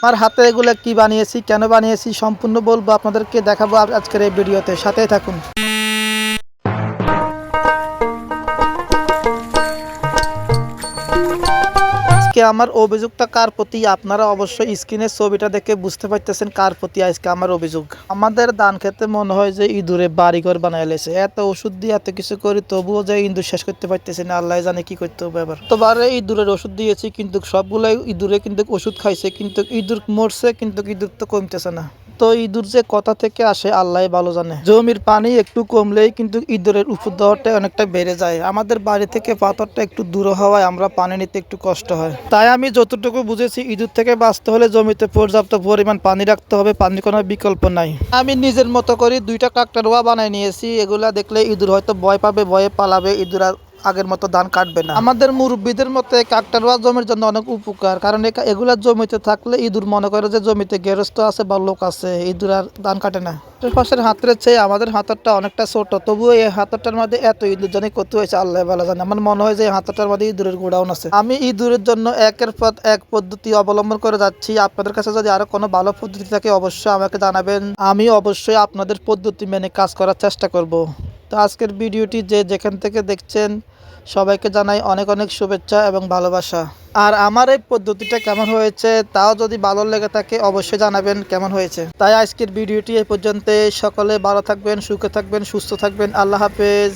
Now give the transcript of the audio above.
আমার হাতে এগুলো কি বানিয়েছি, কেন বানিয়েছি সম্পূর্ণ বলবো আপনাদেরকে, দেখাবো আজকের এই ভিডিওতে, সাথেই থাকুন। আজকে আমার অভিযোগটা কার প্রতি, আপনারা অবশ্যই স্ক্রিনের ছবিটা দেখে বুঝতে পারতেছেন কার প্রতি আজকে আমার অভিযোগ। আমাদের ধান খেতে মনে হয় যে ইঁদুরে বাড়িঘর বানায় লেছে, এত ওষুধ দিয়ে এত কিছু করি তবুও যে ইঁদুর শেষ করতে পারতেছি না, আল্লাহ জানে কি করতে হবে। এবার তোবারে ইঁদুরের ওষুধ দিয়েছি কিন্তু সবগুলাই ইঁদুরে কিন্তু ওষুধ খাইছে, কিন্তু ইঁদুর মরছে, কিন্তু ইঁদুর তো কমতেছে না। তো ইঁদুর যে কথা থেকে আসে আল্লাহ ভালো জানে। জমির পানি একটু কমলেই কিন্তু ইঁদুরের উপদ্রবটা অনেকটা বেড়ে যায়। আমাদের বাড়ি থেকে পাথরটা একটু দূর হওয়ায় আমরা পানি নিতে একটু কষ্ট হয়। তাই আমি যতটুকু বুঝেছি, ইঁদুর থেকে বাঁচতে হলে জমিতে পর্যাপ্ত পরিমাণ পানি রাখতে হবে, পানির কোনো বিকল্প নাই। আমি নিজের মতো করে 2টা কাকতারুয়া বানাই নিয়েছি। এগুলা দেখলে ইঁদুর হয়তো ভয় পাবে, ভয়ে পালাবে, ইঁদুর আর আগের মতো ধান কাটবে না। আমাদের মুরব্বীদের মতে কাকতারুয়া জমির জন্য অনেক উপকার, কারণ এগুলা জমিতে থাকলে ইঁদুর মনে করে যে জমিতে গেরস্ত আছে বা লোক আছে, ইঁদুর আর ধান কাটে না। পাশের হাতের চেয়ে আমাদের হাতরটা অনেকটা ছোট, তবুও এই হাতরটার মধ্যে এত ইঁদুর জানি কত হয়েছে আল্লাহ ভালো জানে। আমার মনে হয় যে এই হাতরটার মধ্যে ইঁদুরের গোডাউন আছে। আমি ইঁদুরের জন্য একের পর এক পদ্ধতি অবলম্বন করে যাচ্ছি। আপনাদের কাছে যদি আরো কোনো ভালো পদ্ধতি থাকে অবশ্যই আমাকে জানাবেন, আমি অবশ্যই আপনাদের পদ্ধতি মেনে কাজ করার চেষ্টা করব। তো আজকের ভিডিওটি যে যেখান থেকে দেখছেন সবাইকে জানাই অনেক অনেক শুভেচ্ছা এবং ভালোবাসা। আর আমার এই পদ্ধতিটা কেমন হয়েছে তাও যদি ভালো লেগে থাকে অবশ্যই জানাবেন কেমন হয়েছে। তাই আজকের ভিডিওটি এই পর্যন্ত। সকলে ভালো থাকবেন, সুখে থাকবেন, সুস্থ থাকবেন। আল্লাহ হাফেজ।